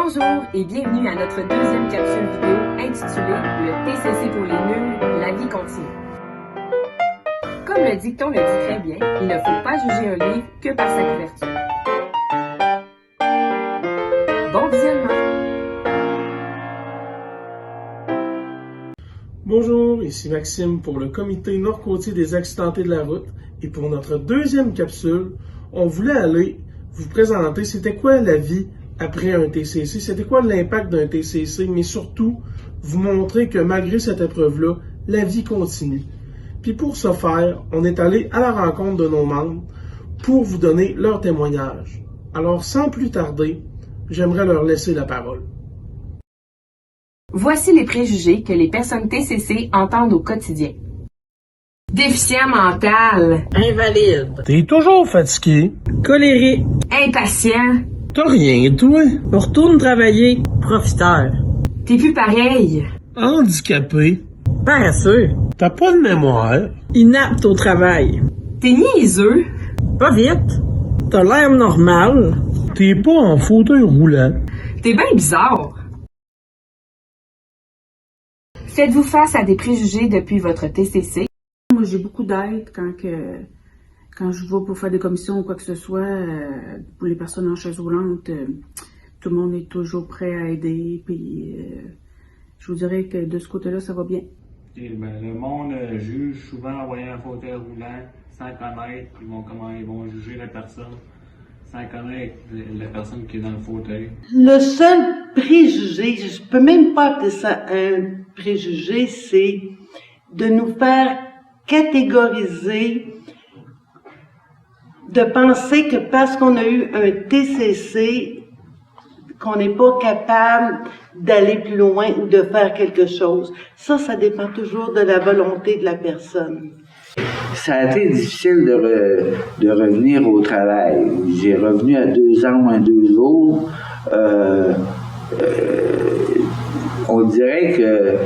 Bonjour et bienvenue à notre deuxième capsule vidéo intitulée Le TCC pour les nuls, la vie continue. Comme le dicton le dit très bien, il ne faut pas juger un livre que par sa couverture. Bon visionnement! Bonjour, ici Maxime pour le comité Nord-Côtier des accidentés de la route et pour notre deuxième capsule, on voulait aller vous présenter c'était quoi la vie après un TCC, c'était quoi l'impact d'un TCC, mais surtout vous montrer que malgré cette épreuve-là, la vie continue. Puis pour ce faire, on est allé à la rencontre de nos membres pour vous donner leur témoignage. Alors sans plus tarder, j'aimerais leur laisser la parole. Voici les préjugés que les personnes TCC entendent au quotidien. Déficient mental, Invalide. T'es toujours fatigué. Colérique. impatient, T'as rien, toi. On retourne travailler. Profiteur. t'es plus pareil, Handicapé. Paresseux. T'as pas de mémoire. Inapte au travail. t'es niaiseux, Pas vite. T'as l'air normal. T'es pas en fauteuil roulant. t'es bien bizarre. Faites-vous face à des préjugés depuis votre TCC? Moi, j'ai beaucoup d'aide quand je vais pour faire des commissions ou quoi que ce soit. Pour les personnes en chaise roulante, tout le monde est toujours prêt à aider. Puis, je vous dirais que de ce côté-là, ça va bien. Le monde juge souvent en voyant un fauteuil roulant sans connaître. Ils vont juger la personne sans connaître la personne qui est dans le fauteuil. Le seul préjugé, je peux même pas appeler ça un préjugé, c'est de nous faire catégoriser, de penser que parce qu'on a eu un TCC, qu'on n'est pas capable d'aller plus loin ou de faire quelque chose. Ça dépend toujours de la volonté de la personne. Ça a été difficile de revenir au travail. J'ai revenu à 2 ans moins 2 jours. On dirait que...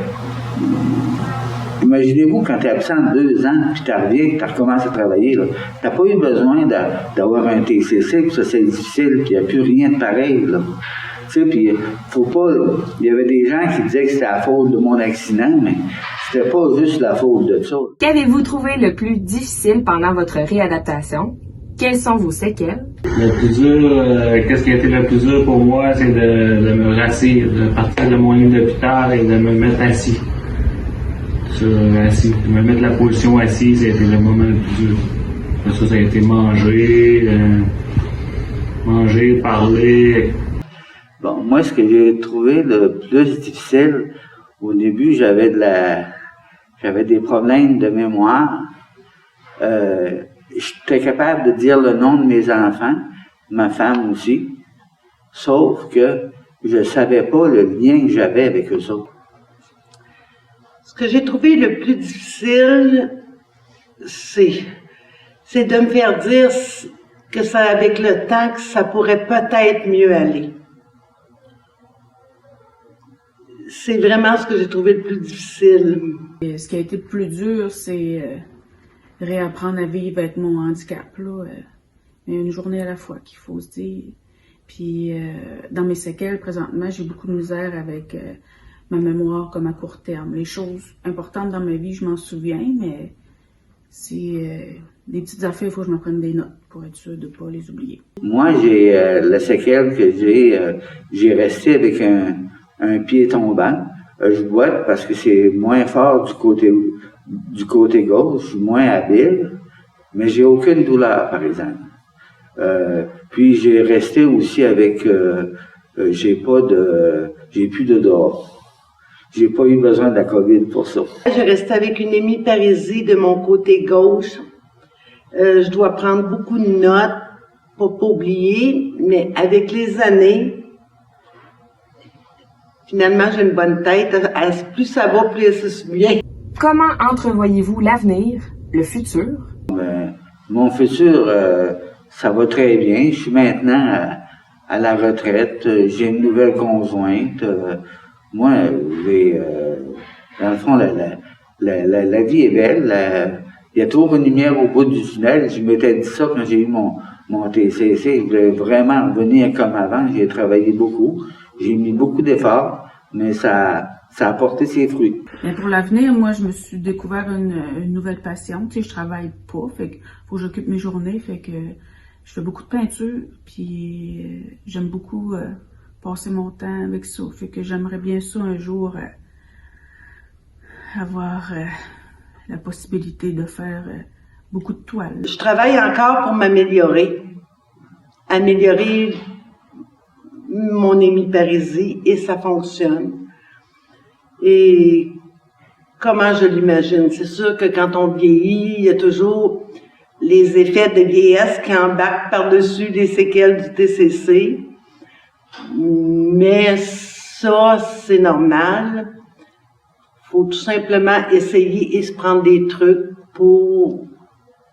Imaginez-vous quand tu es absent 2 ans, puis tu reviens, puis tu recommences à travailler. Tu n'as pas eu besoin d'avoir un TCC, puis ça c'est difficile, puis il n'y a plus rien de pareil. Là. Tu sais, puis faut pas... Il y avait des gens qui disaient que c'était la faute de mon accident, mais c'était pas juste la faute de ça. Qu'avez-vous trouvé le plus difficile pendant votre réadaptation? Quelles sont vos séquelles? Le plus dur, qu'est-ce qui a été le plus dur pour moi, c'est de me rassir, de partir de mon lit d'hôpital et de me mettre assis. De me mettre la position assise, ça a été le moment le plus dur. Ça a été manger, parler. Bon, moi, ce que j'ai trouvé le plus difficile, au début, j'avais des problèmes de mémoire. J'étais capable de dire le nom de mes enfants, ma femme aussi, sauf que je savais pas le lien que j'avais avec eux autres. Ce que j'ai trouvé le plus difficile, c'est de me faire dire que ça, avec le temps, que ça pourrait peut-être mieux aller. C'est vraiment ce que j'ai trouvé le plus difficile. Et ce qui a été le plus dur, c'est réapprendre à vivre avec mon handicap. Mais une journée à la fois, qu'il faut se dire. Puis, dans mes séquelles, présentement, j'ai beaucoup de misère avec... ma mémoire comme à court terme. Les choses importantes dans ma vie, je m'en souviens, mais c'est des petites affaires, il faut que je me prenne des notes pour être sûr de ne pas les oublier. Moi, j'ai la séquelle que j'ai resté avec un pied tombant. Je boite parce que c'est moins fort du côté gauche, je suis moins habile, mais j'ai aucune douleur, par exemple. Puis j'ai resté aussi avec, j'ai plus de dehors. J'ai pas eu besoin de la COVID pour ça. Je restais avec une hémiparésie de mon côté gauche. Je dois prendre beaucoup de notes pour pas oublier, mais avec les années, finalement, j'ai une bonne tête. Plus ça va, plus elle se souvient. Comment entrevoyez-vous l'avenir, le futur? Mon futur, ça va très bien. Je suis maintenant à la retraite. J'ai une nouvelle conjointe. Moi, dans le fond, la vie est belle. Il y a toujours une lumière au bout du tunnel. Je m'étais dit ça quand j'ai eu mon TCC. Je voulais vraiment revenir comme avant. J'ai travaillé beaucoup. J'ai mis beaucoup d'efforts, mais ça a porté ses fruits. Mais pour l'avenir, moi, je me suis découvert une nouvelle passion. Tu sais, je travaille pas, fait que faut que j'occupe mes journées, fait que je fais beaucoup de peinture, puis j'aime beaucoup passer mon temps avec ça. Fait que j'aimerais bien ça un jour avoir la possibilité de faire beaucoup de toiles. Je travaille encore pour m'améliorer mon hémiparisie et ça fonctionne. Et comment je l'imagine? C'est sûr que quand on vieillit, il y a toujours les effets de vieillesse qui embarquent par-dessus les séquelles du TCC. Mais ça, c'est normal. Faut tout simplement essayer et se prendre des trucs pour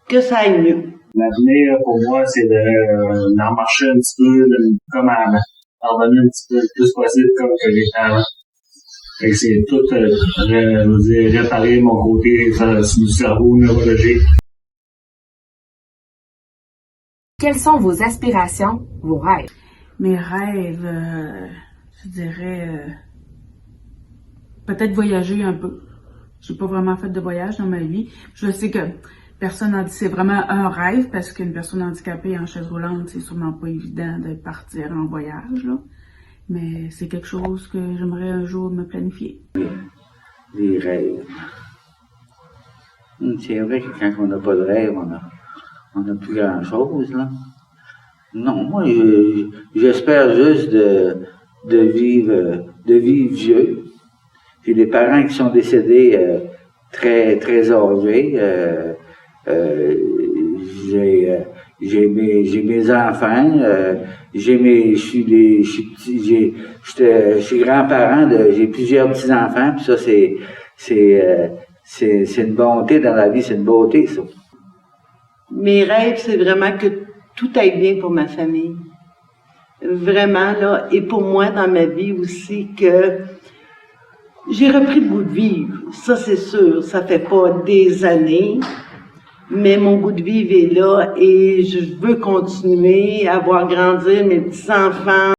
que ça aille mieux. L'avenir, pour moi, c'est d'en marcher un petit peu, comme avant. En revenir un petit peu le plus possible comme que j'étais avant. Fait que c'est tout, réparer mon côté du cerveau neurologique. Quelles sont vos aspirations, vos rêves? Mes rêves, je dirais, peut-être voyager un peu. J'ai pas vraiment fait de voyage dans ma vie. Je sais que c'est vraiment un rêve parce qu'une personne handicapée en chaise roulante, c'est sûrement pas évident de partir en voyage, là. Mais c'est quelque chose que j'aimerais un jour me planifier. Des rêves. C'est vrai que quand on n'a pas de rêve, on n'a plus grand-chose, là. Non, moi, j'espère juste de vivre vieux. J'ai des parents qui sont décédés très, très âgés. J'ai mes enfants, je suis grand-parent j'ai plusieurs petits-enfants, puis ça, c'est une bonté dans la vie, c'est une beauté, ça. Mes rêves, c'est vraiment que tout aille bien pour ma famille. Vraiment, là, et pour moi, dans ma vie aussi, que j'ai repris le goût de vivre. Ça, c'est sûr, ça fait pas des années, mais mon goût de vivre est là et je veux continuer à voir grandir mes petits-enfants.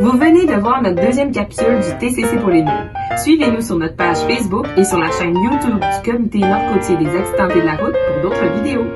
Vous venez de voir notre deuxième capsule du TCC pour les nuls. Suivez-nous sur notre page Facebook et sur la chaîne YouTube du Comité Nord-Côtier des accidentés de la route pour d'autres vidéos.